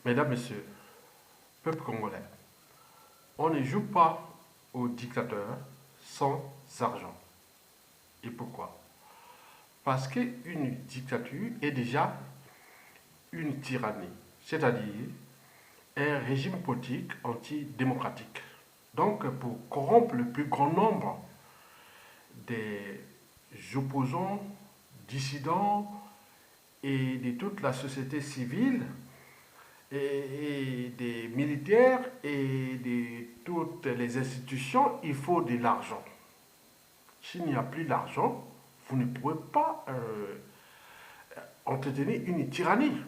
Mesdames, Messieurs, peuple congolais, on ne joue pas au dictateur sans argent. Et pourquoi? Parce qu'une dictature est déjà une tyrannie, c'est-à-dire un régime politique antidémocratique. Donc, pour corrompre le plus grand nombre des opposants, dissidents et de toute la société civile, et des militaires et de toutes les institutions, il faut de l'argent. S'il n'y a plus d'argent, vous ne pouvez pas entretenir une tyrannie.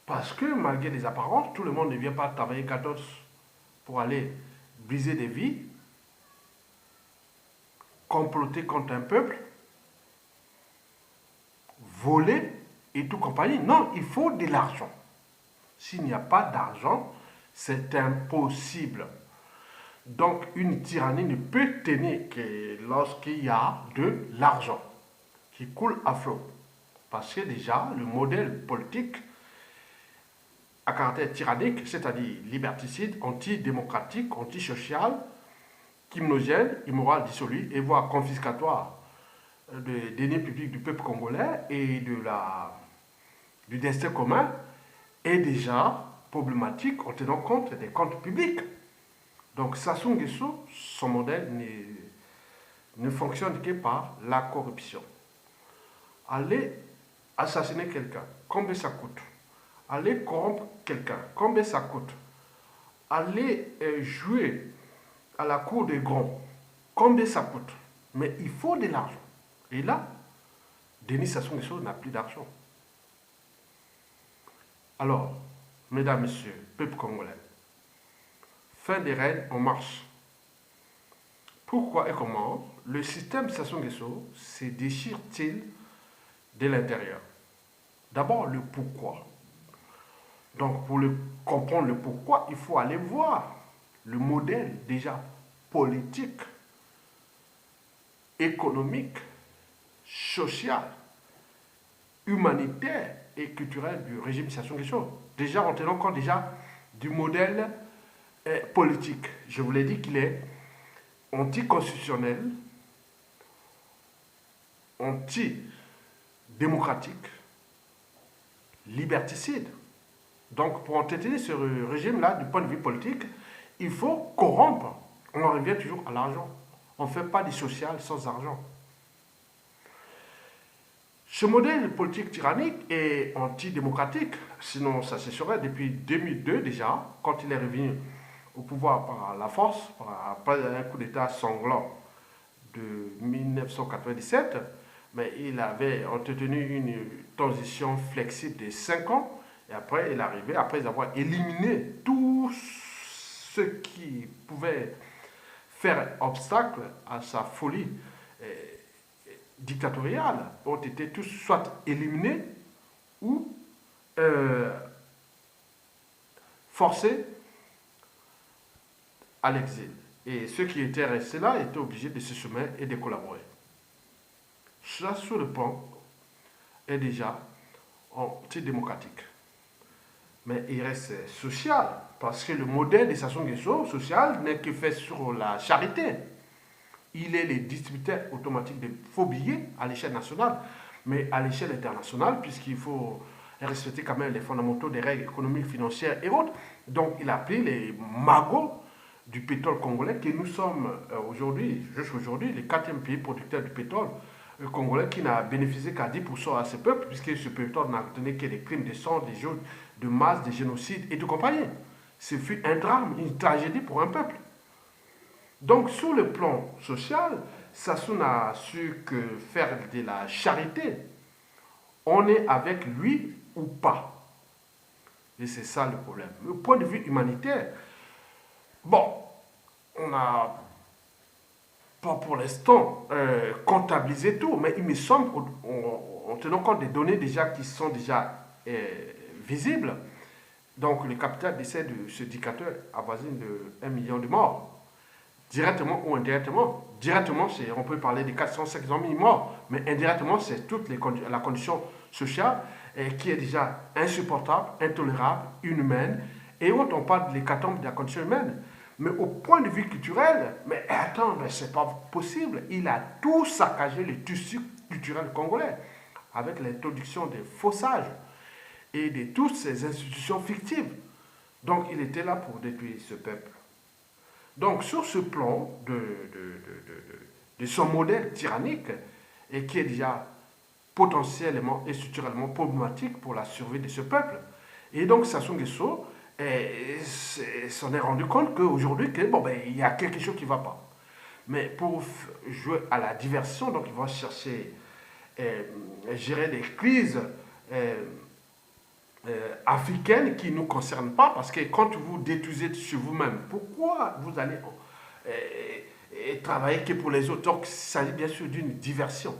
Parce que malgré les apparences, tout le monde ne vient pas travailler 14 pour aller briser des vies, comploter contre un peuple, voler et tout compagnie. Non, il faut de l'argent. S'il n'y a pas d'argent, c'est impossible. Donc une tyrannie ne peut tenir que lorsqu'il y a de l'argent qui coule à flot. Parce que déjà, le modèle politique à caractère tyrannique, c'est-à-dire liberticide, antidémocratique, antisocial, criminogène, immoral, dissolu et voire confiscatoire des deniers publics du peuple congolais et du destin commun, est déjà problématique en tenant compte des comptes publics. Donc Sassou Nguesso, son modèle ne fonctionne que par la corruption. Aller assassiner quelqu'un, combien ça coûte? Aller corrompre quelqu'un, combien ça coûte? Aller jouer à la cour des grands, combien ça coûte? Mais il faut de l'argent. Et là, Denis Sassou Nguesso n'a plus d'argent. Alors, mesdames, messieurs, peuple congolais, fin des règnes en marche. Pourquoi et comment le système Sassou Nguesso se déchire-t-il de l'intérieur? D'abord, le pourquoi. Donc, pour comprendre le pourquoi, il faut aller voir le modèle déjà politique, économique, social, humanitaire et culturel du régime Sassou Nguesso. Déjà, en tenant compte déjà du modèle politique. Je vous l'ai dit qu'il est anticonstitutionnel, antidémocratique, liberticide. Donc, pour entretenir ce régime-là, du point de vue politique, il faut corrompre. On en revient toujours à l'argent. On ne fait pas du social sans argent. Ce modèle politique tyrannique est antidémocratique, sinon ça se serait depuis 2002 déjà, quand il est revenu au pouvoir par la force, après un coup d'État sanglant de 1997, mais il avait entretenu une transition flexible de 5 ans, et après il est arrivé, après avoir éliminé tout ce qui pouvait faire obstacle à sa folie dictatoriale, ont été tous soit éliminés ou forcés à l'exil. Et ceux qui étaient restés là étaient obligés de se soumettre et de collaborer. Ça, sur le plan, est déjà antidémocratique. Mais il reste social, parce que le modèle de Sassou Nguesso social n'est que fait sur la charité. Il est le distributeur automatique de faux billets à l'échelle nationale, mais à l'échelle internationale, puisqu'il faut respecter quand même les fondamentaux des règles économiques, financières et autres. Donc il a pris les magots du pétrole congolais, que nous sommes aujourd'hui, jusqu'aujourd'hui, le quatrième pays producteur du pétrole congolais, qui n'a bénéficié qu'à 10% à ce peuple, puisque ce pétrole n'a retenu que des crimes de sang, des jeux de masse, des génocides et de compagnie. Ce fut un drame, une tragédie pour un peuple. Donc, sur le plan social, Sassou n'a su que faire de la charité. On est avec lui ou pas. Et c'est ça le problème. Le point de vue humanitaire, bon, on n'a pas pour l'instant comptabilisé tout, mais il me semble, en tenant compte des données déjà qui sont déjà visibles, donc le capital décès de ce dictateur avoisine de 1 million de morts. Directement ou indirectement. Directement, on peut parler de 400, 500 000 morts, mais indirectement, c'est toute la condition sociale qui est déjà insupportable, intolérable, inhumaine, et autres, on parle de l'hécatombe de la condition humaine. Mais au point de vue culturel, mais attends, mais c'est pas possible. Il a tout saccagé le tissu culturel congolais avec l'introduction des faussages et de toutes ces institutions fictives. Donc il était là pour détruire ce peuple. Donc sur ce plan de son modèle tyrannique, et qui est déjà potentiellement et structurellement problématique pour la survie de ce peuple. Et donc Sassou Nguesso s'en est rendu compte qu'aujourd'hui, il y a quelque chose qui ne va pas. Mais pour jouer à la diversion, donc ils vont chercher gérer des crises africaines qui ne nous concernent pas, parce que quand vous détruisez sur vous-même, pourquoi vous allez travailler que pour les autres? Donc il s'agit bien sûr d'une diversion.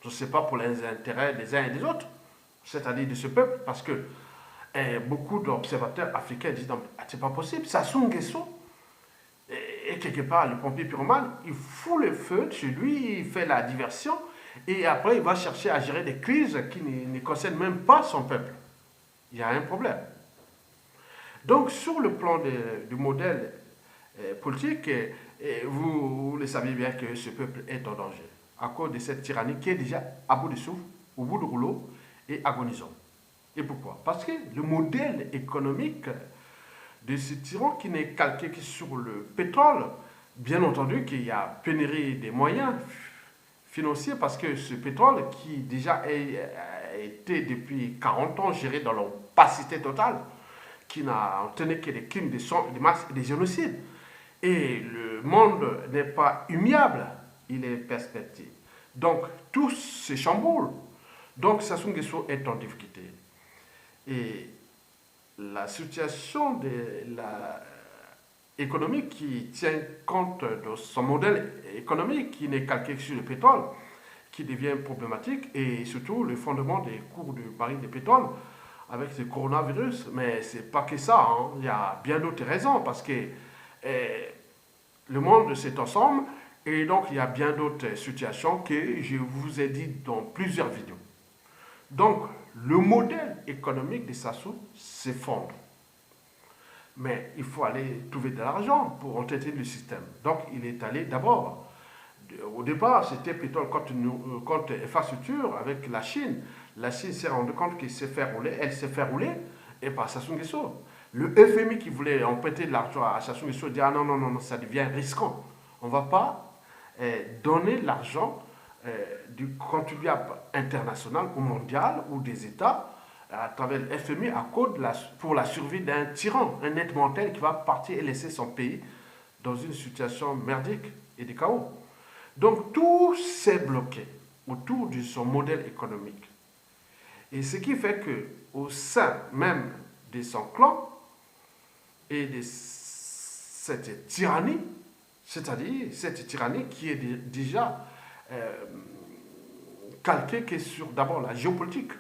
Je ne sais pas pour les intérêts des uns et des autres, c'est-à-dire de ce peuple, parce que beaucoup d'observateurs africains disent non, c'est pas possible. Sassou Nguesso, et quelque part, le pompier pyromane, il fout le feu chez lui, il fait la diversion, et après, il va chercher à gérer des crises qui ne concernent même pas son peuple. Il y a un problème. Donc, sur le plan du modèle politique, vous le savez bien que ce peuple est en danger à cause de cette tyrannie qui est déjà à bout de souffle, au bout du rouleau et agonisant. Et pourquoi? Parce que le modèle économique de ce tyran qui n'est calqué que sur le pétrole, bien entendu qu'il y a pénurie des moyens financiers parce que ce pétrole qui déjà a été depuis 40 ans géré dans l'opacité totale, qui n'a entraîné que des crimes de sang, de masse et des génocides. Et le monde n'est pas humiliable, il est perspective. Donc, tout se chamboule. Donc, Sassou Nguesso est en difficulté. Et la situation économique qui tient compte de son modèle économique, qui n'est calqué sur le pétrole, qui devient problématique, et surtout le fondement des cours du baril de pétrole avec ce coronavirus. Mais ce n'est pas que ça, hein. Il y a bien d'autres raisons, parce que le monde c'est ensemble, et donc il y a bien d'autres situations que je vous ai dit dans plusieurs vidéos. Donc le modèle économique de Sassou s'effondre. Mais il faut aller trouver de l'argent pour entretenir le système. Donc il est allé d'abord, au départ c'était plutôt contre infrastructure avec la Chine. La Chine s'est rendue compte qu'elle s'est fait rouler, et par Sassou Nguesso. Le FMI qui voulait emprunter de l'argent à Sassou Nguesso dit ah non, non, non, ça devient risquant. On ne va pas donner l'argent du contribuable international ou mondial ou des États à travers le FMI pour la survie d'un tyran, un être mortel qui va partir et laisser son pays dans une situation merdique et de chaos. Donc tout s'est bloqué autour de son modèle économique. Et ce qui fait que au sein même de son clan et de cette tyrannie, c'est-à-dire cette tyrannie qui est déjà calquée que sur d'abord la géopolitique,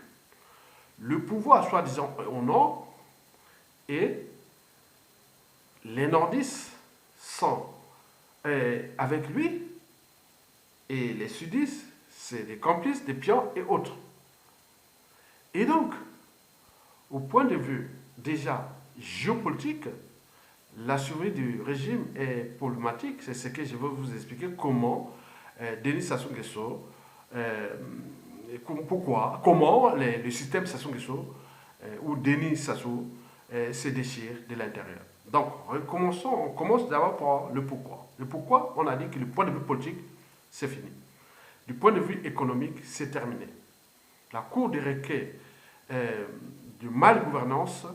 le pouvoir soi-disant au nord, et les nordistes sont avec lui, et les sudistes, c'est des complices, des pions et autres. Et donc, au point de vue déjà géopolitique, la survie du régime est problématique. C'est ce que je vais vous expliquer comment Denis Sassou Nguesso, comment le système Sassou Nguesso ou Denis Sassou se déchire de l'intérieur. Donc, on commence d'abord par le pourquoi. Le pourquoi, on a dit que le point de vue politique, c'est fini. Du point de vue économique, c'est terminé. La Cour des requêtes de mal-gouvernance,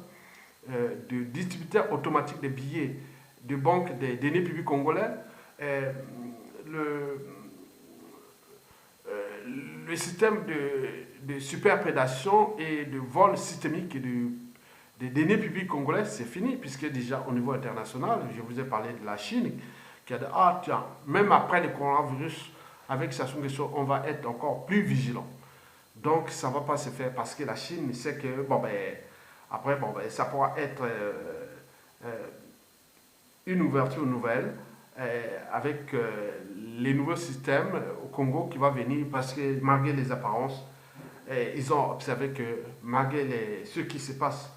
de distributeur automatique des billets de banque des deniers publics congolais, le système de superprédation et de vol systémique des deniers publics congolais, c'est fini, puisque déjà au niveau international, je vous ai parlé de la Chine, qui a dit, ah tiens, même après le coronavirus, avec Sassou Nguesso, on va être encore plus vigilant. Donc ça ne va pas se faire parce que la Chine sait que, après, ça pourra être une ouverture nouvelle avec les nouveaux systèmes au Congo qui va venir parce que malgré les apparences, ils ont observé que malgré ce qui se passe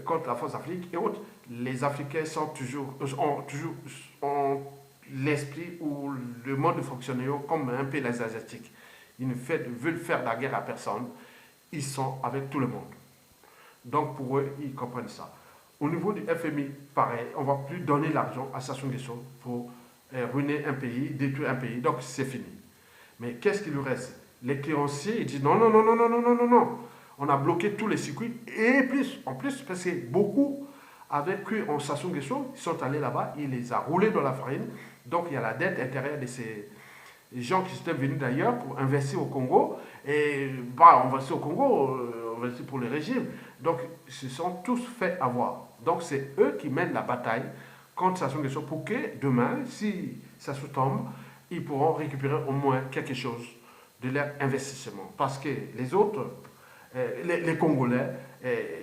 contre la France Afrique et autres, les Africains ont l'esprit ou le mode de fonctionner comme un peu les Asiatiques. Ils ne veulent faire la guerre à personne. Ils sont avec tout le monde. Donc pour eux, ils comprennent ça. Au niveau du FMI, pareil, on ne va plus donner l'argent à Sassou Nguesso pour ruiner un pays, détruire un pays. Donc c'est fini. Mais qu'est-ce qu'il lui reste? Les créanciers, ils disent non, non, non, non, non, non, non, non, non. On a bloqué tous les circuits. Et plus, en plus, parce que beaucoup avaient cru en Sassou Nguesso, ils sont allés là-bas, il les a roulés dans la farine. Donc il y a la dette intérieure de ces gens qui étaient venus d'ailleurs pour investir au Congo. Et bah, on va investir au Congo, on va investir pour les régimes. Donc ils se sont tous fait avoir. Donc c'est eux qui mènent la bataille contre Sassou Nguesso pour que demain, si Sassou tombe, ils pourront récupérer au moins quelque chose de leur investissement. Parce que les autres, les Congolais,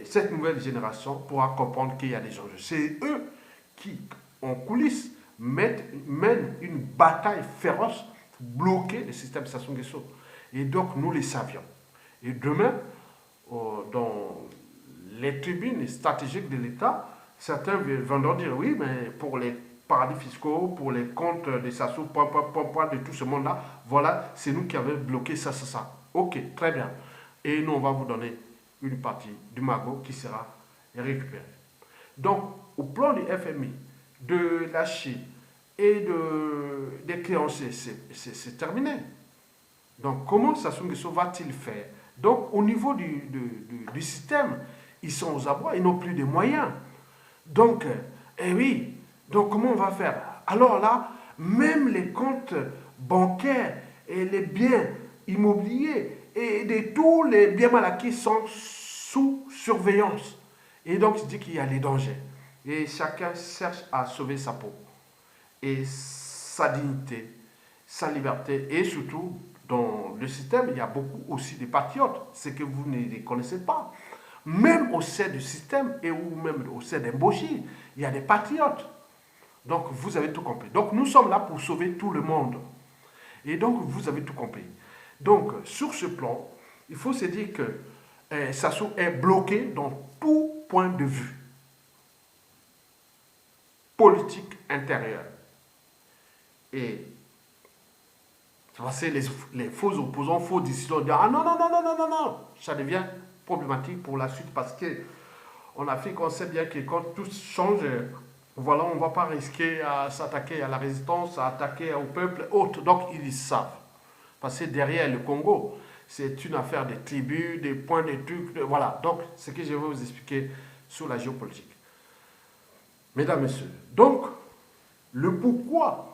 cette nouvelle génération pourra comprendre qu'il y a des enjeux. C'est eux qui, en coulisses, mènent une bataille féroce pour bloquer le système Sassou Nguesso. Et donc, nous les savions. Et demain, dans les tribunes stratégiques de l'État, certains vont dire oui, mais pour les paradis fiscaux, pour les comptes de Sassou, de tout ce monde-là, voilà, c'est nous qui avons bloqué ça, ça, ça. Ok, très bien. Et nous, on va vous donner une partie du magot qui sera récupérée. Donc, au plan du FMI, de la Chine et des créanciers, c'est terminé. Donc, comment Sassou Nguesso va-t-il faire? Donc, au niveau du système, ils sont aux abois, ils n'ont plus de moyens. Donc, eh oui, donc comment on va faire? Alors là, même les comptes bancaires et les biens immobiliers et de tous les biens mal acquis sont sous surveillance. Et donc, il dit qu'il y a des dangers. Et chacun cherche à sauver sa peau et sa dignité, sa liberté. Et surtout, dans le système, il y a beaucoup aussi de patriotes, ce que vous ne les connaissez pas. Même au sein du système et ou même au sein d'Emboshi, il y a des patriotes. Donc, vous avez tout compris. Donc, nous sommes là pour sauver tout le monde. Et donc, vous avez tout compris. Donc, sur ce plan, il faut se dire que Sassou est bloqué dans tout point de vue politique intérieur. Et c'est les faux opposants, faux décideurs, dire ah non, non, non, non, non, non, non, ça devient problématique pour la suite parce que en Afrique, on sait bien que quand tout change, voilà, on ne va pas risquer à s'attaquer à la résistance, à attaquer au peuple autre. Donc, ils savent. Parce que derrière le Congo, c'est une affaire de tribus, des points de trucs, voilà. Donc, ce que je vais vous expliquer sur la géopolitique. Mesdames, Messieurs, donc, le pourquoi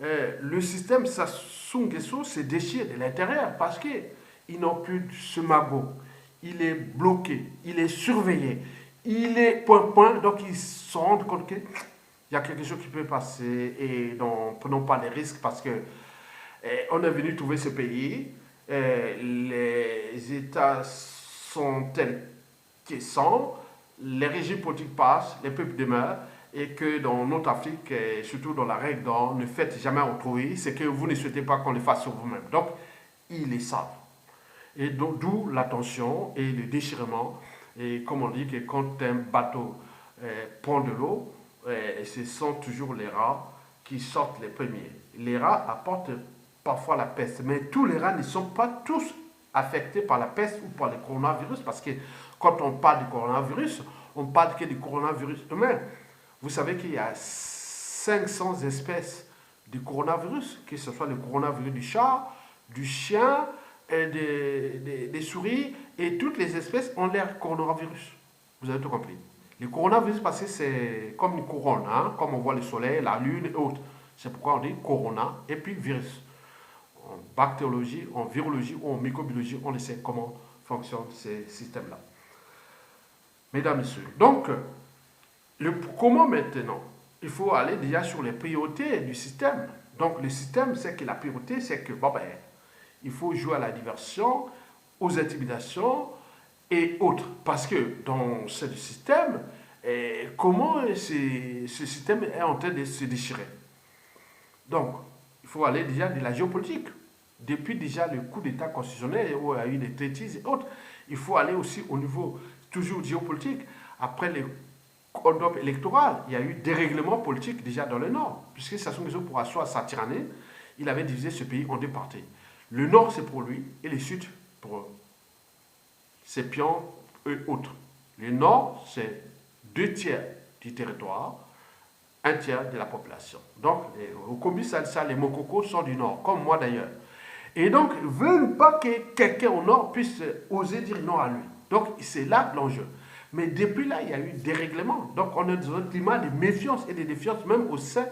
le système Sassou Nguesso se déchire de l'intérieur, parce qu'ils n'ont plus ce magot. Il est bloqué, il est surveillé, il est point, donc ils se rendent compte qu'il y a quelque chose qui peut passer et donc prenons pas les risques parce que on est venu trouver ce pays, les États sont tels qu'ils sont, les régimes politiques passent, les peuples demeurent et que dans notre Afrique, et surtout dans la règle d'or, ne faites jamais autrui, c'est que vous ne souhaitez pas qu'on le fasse sur vous-même. Donc, ils le savent. Et d'où la tension et le déchirement. Et comme on dit que quand un bateau prend de l'eau, ce sont toujours les rats qui sortent les premiers. Les rats apportent parfois la peste, mais tous les rats ne sont pas tous affectés par la peste ou par le coronavirus, parce que quand on parle du coronavirus, on parle que du coronavirus humain. Vous savez qu'il y a 500 espèces de coronavirus, que ce soit le coronavirus du chat, du chien, des souris, et toutes les espèces ont l'air coronavirus. Vous avez tout compris. Le coronavirus, parce que c'est comme une couronne, hein, comme on voit le soleil, la lune et autres. C'est pourquoi on dit corona et puis virus. En bactériologie, en virologie ou en microbiologie, on sait comment fonctionnent ces systèmes-là. Mesdames, Messieurs, donc, comment maintenant? Il faut aller déjà sur les priorités du système. Donc, le système, c'est que la priorité, c'est que, il faut jouer à la diversion, aux intimidations et autres. Parce que dans ce système, comment ce système est en train de se déchirer? Donc, il faut aller déjà de la géopolitique. depuis déjà le coup d'État constitutionnel où il y a eu des traitises et autres. Il faut aller aussi au niveau toujours géopolitique. Après le code électoral, il y a eu des règlements politiques déjà dans le Nord, puisque Sassou Nguesso, pour asseoir sa tyrannie, il avait divisé ce pays en deux parties. Le Nord, c'est pour lui, et le Sud, pour ses pions et autres. Le Nord, c'est 2 tiers du territoire, 1 tiers de la population. Donc, au Kombi Salsa, les Mokoko sont du Nord, comme moi d'ailleurs. Et donc, ils ne veulent pas que quelqu'un au Nord puisse oser dire non à lui. Donc, c'est là l'enjeu. Mais depuis là, il y a eu des règlements. Donc, on est dans un climat de méfiance et de défiance, même au sein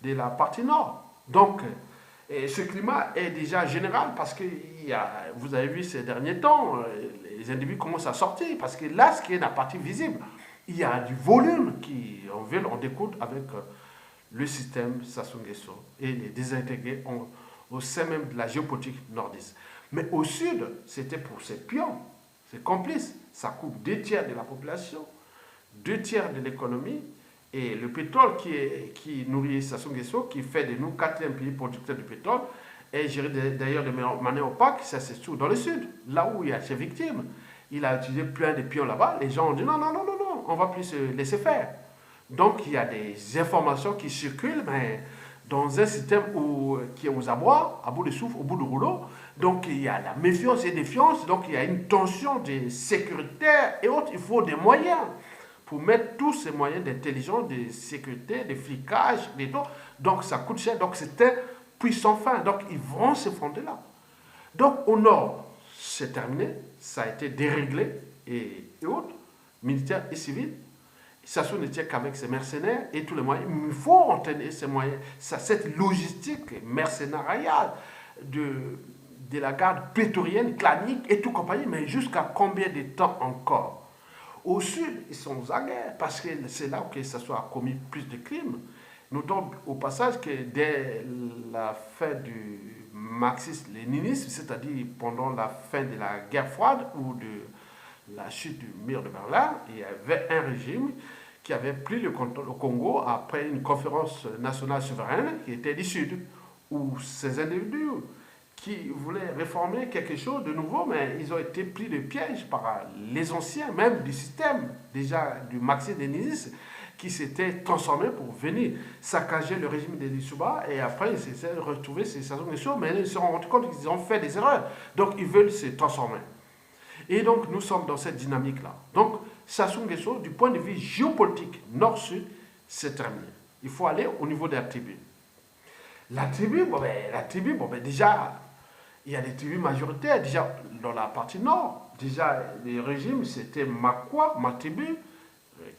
de la partie Nord. Donc, et ce climat est déjà général parce que vous avez vu ces derniers temps, les individus commencent à sortir parce que là, ce qui est la partie visible, il y a du volume qui, on découte avec le système Sassou Nguesso et les désintégrés au sein même de la géopolitique nordiste. Mais au sud, c'était pour ses pions, ses complices. Ça coupe 2 tiers de la population, 2 tiers de l'économie, et le pétrole qui nourrit Sassou Nguesso, qui fait de nous 4e pays producteur de pétrole, est géré d'ailleurs de manière opaque, ça c'est tout dans le sud, là où il y a ses victimes. Il a utilisé plein de pions là-bas, les gens ont dit non, non, non, non, non, on va plus se laisser faire. Donc il y a des informations qui circulent, mais dans un système qui est aux abois, à bout de souffle, au bout du rouleau. Donc il y a la méfiance et défiance, donc il y a une tension des sécuritaires et autres. Il faut des moyens pour mettre tous ces moyens d'intelligence, de sécurité, de flicage, des tout. Donc ça coûte cher, donc c'est un puissant fin. Donc ils vont se fonder là. Donc au nord, c'est terminé, ça a été déréglé et autres, militaires et civils. Sassou ne tient qu'avec ses mercenaires et tous les moyens. Il faut entraîner ces moyens. Cette logistique mercénariale de la garde prétorienne, clanique et tout compagnie, mais jusqu'à combien de temps encore? Au sud, ils sont aux aguerres parce que c'est là que Sassou a commis plus de crimes. Notons au passage que dès la fin du marxisme-léninisme, c'est-à-dire pendant la fin de la guerre froide ou de la chute du mur de Berlin, il y avait un régime qui avait pris le contrôle au Congo après une conférence nationale souveraine qui était du Sud, où ces individus qui voulaient réformer quelque chose de nouveau, mais ils ont été pris de piège par les anciens, même du système, déjà du marxisme-léninisme, qui s'était transformé pour venir saccager le régime des Lissouba, et après ils s'étaient retrouvés ces Sassou Nguesso, mais ils se sont rendus compte qu'ils ont fait des erreurs, donc ils veulent se transformer. Et donc, nous sommes dans cette dynamique-là. Donc, Sassou Nguesso, du point de vue géopolitique, nord-sud, c'est terminé. Il faut aller au niveau de la tribu. La tribu, déjà, il y a des tribus majoritaires. Déjà, dans la partie nord, déjà, le régime, c'était Makwa, ma tribu,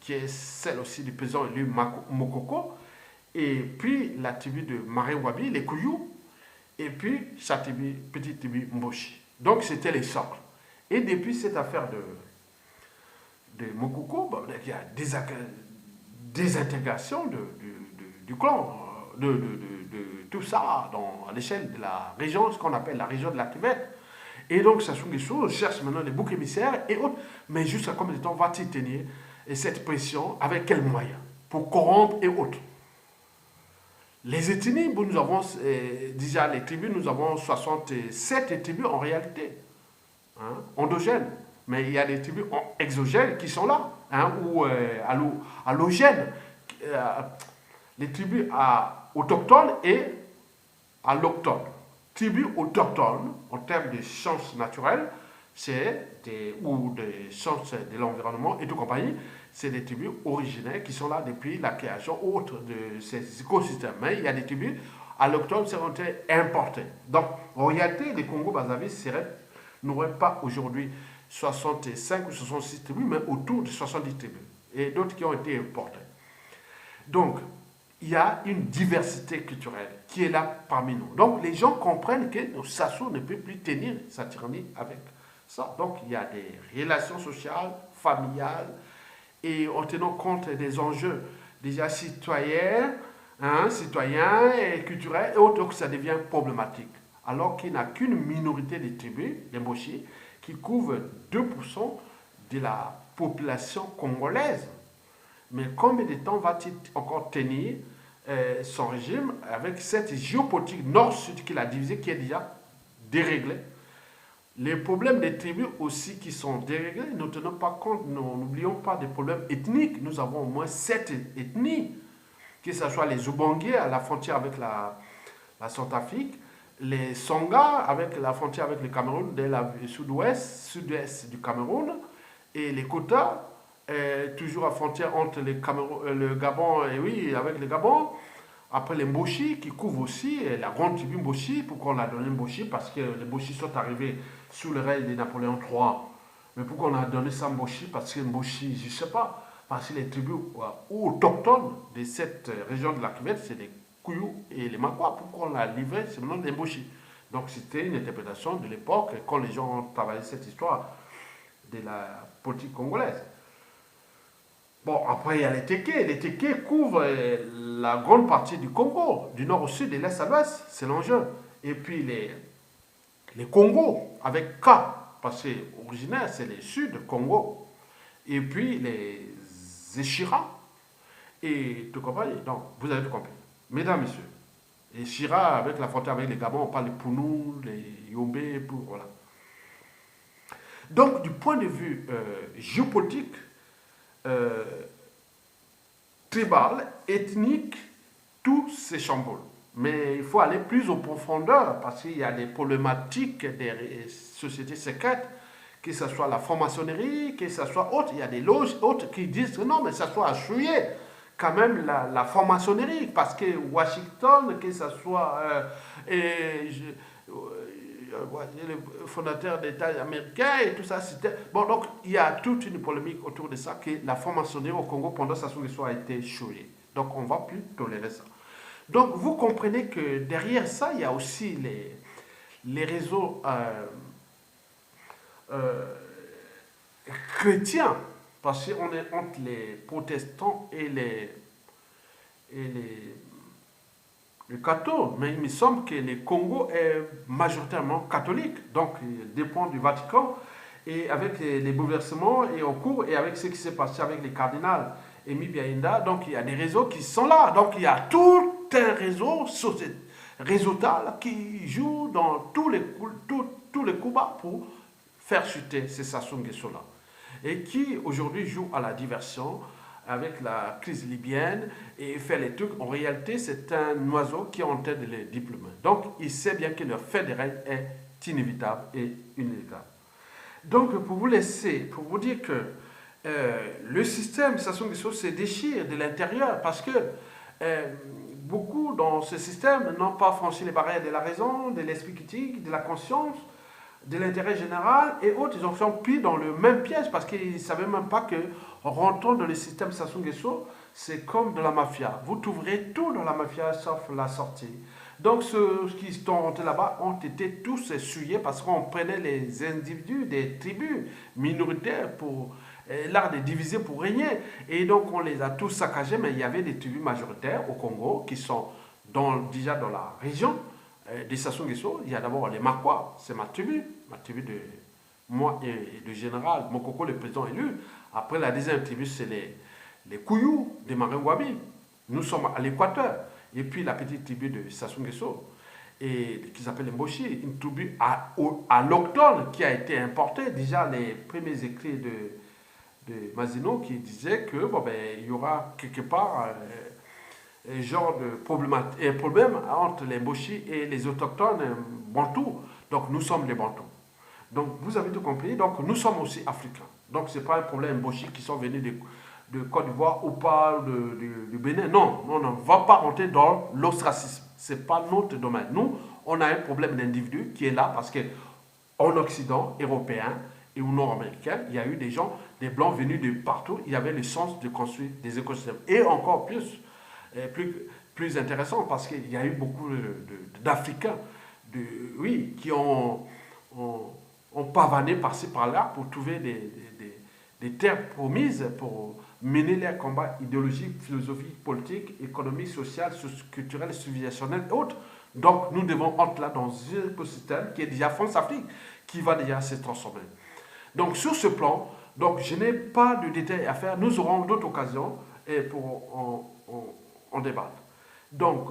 qui est celle aussi du président élu Mokoko. Et puis, la tribu de Marewabi, les Kouyou. Et puis, sa tribu, petite tribu Mboshi. Donc, c'était les socles. Et depuis cette affaire de Mokoko, il y a des intégrations du clan, de tout ça à l'échelle de la région, ce qu'on appelle la région de la Tibet. Et donc Sassou Nguesso cherche maintenant les boucs émissaires et autres, mais jusqu'à combien de temps va-t-il tenir cette pression, avec quels moyens, pour corrompre et autres. Les ethnies, nous avons déjà les tribus, nous avons 67 tribus en réalité. Endogènes, mais il y a des tribus exogènes qui sont là, ou allogènes, les tribus autochtones et alloctones. Tribus autochtones, en termes de sciences naturelles, ou des sciences de l'environnement et tout compagnie, c'est des tribus originaires qui sont là depuis la création autre de ces écosystèmes. Mais il y a des tribus alloctones qui ont été importées. Donc, en réalité, les Congo-Brazzaville n'aurait pas aujourd'hui 65 ou 66 tribus, mais autour de 70 tribus, et d'autres qui ont été importées. Donc, il y a une diversité culturelle qui est là parmi nous. Donc, les gens comprennent que Sassou ne peut plus tenir sa tyrannie avec ça. Donc, il y a des relations sociales, familiales, et en tenant compte des enjeux déjà citoyens et culturels, et autres, ça devient problématique. Alors qu'il n'y a qu'une minorité des tribus, les Mboshi, qui couvrent 2% de la population congolaise. Mais combien de temps va-t-il encore tenir son régime avec cette géopolitique nord-sud qu'il a divisée, qui est déjà déréglés. Les problèmes des tribus aussi qui sont déréglés, ne tenons pas compte, n'oublions pas des problèmes ethniques. Nous avons au moins 7 ethnies, que ce soit les Oubangais à la frontière avec la Centrafrique, les Songa avec la frontière avec le Cameroun, dès la sud-est du Cameroun, et les Kota, toujours à frontière entre le Gabon et oui, avec le Gabon. Après les Mboshi qui couvrent aussi la grande tribu Mboshi. Pourquoi on a donné Mboshi? Parce que les Mboshi sont arrivés sous le règne de Napoléon III. Mais pourquoi on a donné ça Mboshi? Parce que Mboshi, je ne sais pas, parce que les tribus autochtones de cette région de la Cuvette, c'est les Kouyou et les Makwa. Pourquoi on a livré ce nom des Mboshi? Donc c'était une interprétation de l'époque quand les gens ont travaillé cette histoire de la politique congolaise. Bon, après, il y a les Téké. Les Téké couvrent la grande partie du Congo, du nord au sud et l'est à l'ouest. C'est l'enjeu. Et puis les Congos, avec K, parce que originaire, c'est les sud Congo. Et puis les Échira. Et tout compris. Donc, vous avez tout compris. Mesdames, messieurs. Les Chira, avec la frontière avec les Gabon, on parle des Pounou, les Yombé, voilà. Donc, du point de vue géopolitique, tribal, ethnique, tout s'échamboule. Mais il faut aller plus en profondeur parce qu'il y a des problématiques des sociétés secrètes, que ce soit la franc-maçonnerie, que ce soit autre. Il y a des loges autres qui disent que non, mais ça soit assuyé quand même la franc-maçonnerie parce que Washington, que ce soit le fondateur d'État américain et tout ça, c'était... Bon, donc, il y a toute une polémique autour de ça, que la franc-maçonnerie au Congo, pendant sa histoire, a été chouée. Donc, on ne va plus tolérer ça. Donc, vous comprenez que derrière ça, il y a aussi les réseaux chrétiens, parce qu'on est entre les protestants et le catho, mais il me semble que le Congo est majoritairement catholique, donc il dépend du Vatican, et avec les bouleversements et en cours, et avec ce qui s'est passé avec les cardinals Emi Biaïnda, donc il y a des réseaux qui sont là, donc il y a tout un réseautal qui joue dans tous les coups bas pour faire chuter ces Sassou Nguesso-là, et qui aujourd'hui joue à la diversion, avec la crise libyenne et faire les trucs. En réalité, c'est un oiseau qui est en tête des diplômés. Donc, il sait bien que leur fait des règles est inévitable et inévitable. Donc, pour vous laisser, pour vous dire que le système Sassou Nguesso se déchire de l'intérieur parce que beaucoup dans ce système n'ont pas franchi les barrières de la raison, de l'esprit critique, de la conscience, de l'intérêt général et autres. Ils ont fait pris dans le même piège parce qu'ils ne savaient même pas que rentrant dans le système Sassou Nguesso, c'est comme de la mafia. Vous trouverez tout dans la mafia sauf la sortie. Donc ceux qui sont rentrés là-bas ont été tous essuyés parce qu'on prenait les individus des tribus minoritaires pour l'art de diviser pour régner. Et donc on les a tous saccagés, mais il y avait des tribus majoritaires au Congo qui sont déjà dans la région des Sassou Nguesso. Il y a d'abord les Makwa, c'est ma tribu de moi et le général Mokoko, le président élu. Après, la deuxième tribu, c'est les Kouyou de Marengwabi. Nous sommes à l'équateur. Et puis, la petite tribu de Sassou Nguesso, qui s'appelle les Mboshi, une tribu à l'octone qui a été importée. Déjà, les premiers écrits de Mazino qui disaient que il y aura quelque part un genre de problème entre les Mboshi et les autochtones bantous. Donc, nous sommes les bantous. Donc, vous avez tout compris. Donc, nous sommes aussi africains. Donc, ce n'est pas un problème Mboshi qui sont venus de Côte d'Ivoire ou pas du Bénin. Non, on ne va pas rentrer dans l'ostracisme. Ce n'est pas notre domaine. Nous, on a un problème d'individu qui est là parce qu'en Occident, européen et au nord-américain, il y a eu des gens, des blancs venus de partout. Il y avait le sens de construire des écosystèmes. Et encore plus intéressant parce qu'il y a eu beaucoup d'Africains qui ont pavané par-ci par-là pour trouver des terres promises pour mener leurs combats idéologiques, philosophiques, politiques, économiques, sociaux, culturels, civilisationnels et autres. Donc nous devons entrer là dans un écosystème qui est déjà France-Afrique, qui va déjà se transformer. Donc sur ce plan, donc, je n'ai pas de détails à faire. Nous aurons d'autres occasions pour en débattre. Donc,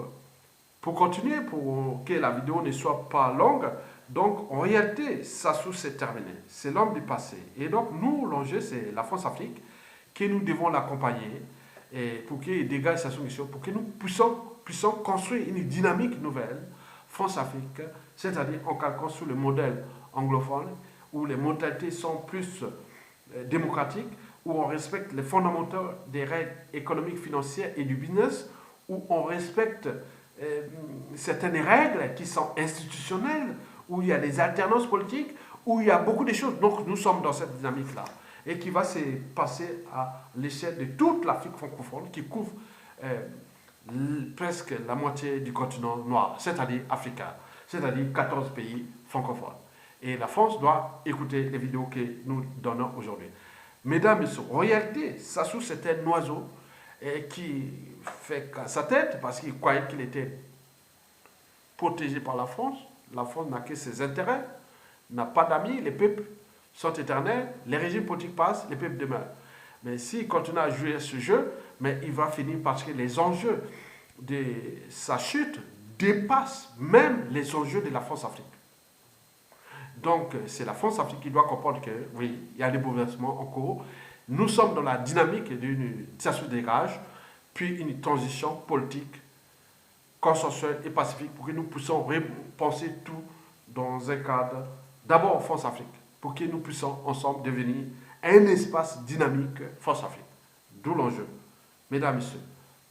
pour continuer, pour que la vidéo ne soit pas longue, Donc, en réalité, Sassou, c'est terminé. C'est l'homme du passé. Et donc, nous, l'enjeu, c'est la France-Afrique, que nous devons l'accompagner et pour qu'il dégage Sassou Nguesso, pour que nous puissions construire une dynamique nouvelle, France-Afrique, c'est-à-dire en calquant sur le modèle anglophone, où les modalités sont plus démocratiques, où on respecte les fondamentaux des règles économiques, financières et du business, où on respecte certaines règles qui sont institutionnelles, où il y a des alternances politiques, où il y a beaucoup de choses. Donc nous sommes dans cette dynamique-là et qui va se passer à l'échelle de toute l'Afrique francophone qui couvre presque la moitié du continent noir, c'est-à-dire africain, c'est-à-dire 14 pays francophones. Et la France doit écouter les vidéos que nous donnons aujourd'hui. Mesdames et messieurs, en réalité, Sassou c'était un oiseau qui fait qu'à sa tête parce qu'il croyait qu'il était protégé par la France. La France n'a que ses intérêts, n'a pas d'amis, les peuples sont éternels, les régimes politiques passent, les peuples demeurent. Mais s'il continue à jouer ce jeu, mais il va finir parce que les enjeux de sa chute dépassent même les enjeux de la France-Afrique. Donc c'est la France-Afrique qui doit comprendre que oui, il y a des bouleversements en cours. Nous sommes dans la dynamique d'une Sassou dégage, puis une transition politique consensuelle et pacifique pour que nous puissions repenser tout dans un cadre d'abord France-Afrique, pour que nous puissions ensemble devenir un espace dynamique France-Afrique. D'où l'enjeu. Mesdames, Messieurs,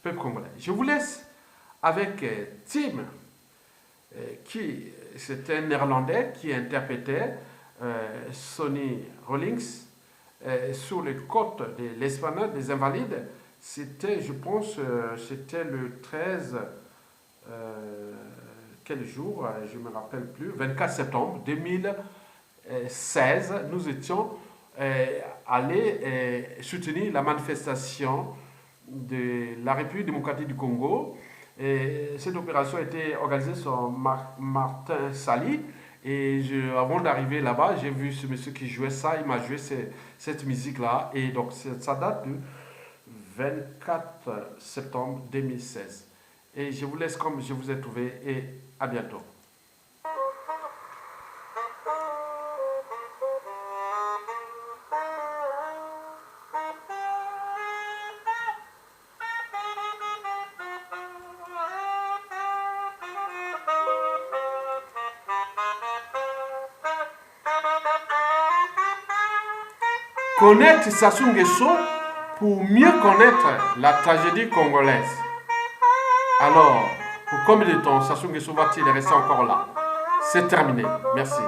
peuple congolais. Je vous laisse avec Tim, qui c'était un néerlandais qui interprétait Sonny Rollins sur les côtes de l'Esplanade des Invalides. C'était, je pense, c'était le 13, quel jour, je ne me rappelle plus, 24 septembre 2016, nous étions allés soutenir la manifestation de la République démocratique du Congo. Et cette opération a été organisée sur Martin Sali. Et avant d'arriver là-bas, j'ai vu ce monsieur qui jouait ça, il m'a joué cette musique-là. Et donc ça date du 24 septembre 2016. Et je vous laisse comme je vous ai trouvé et à bientôt. Connaître Sassou Nguesso pour mieux connaître la tragédie congolaise. Alors, pour combien de temps Sassou Nguesso va-t-il rester encore là? C'est terminé. Merci.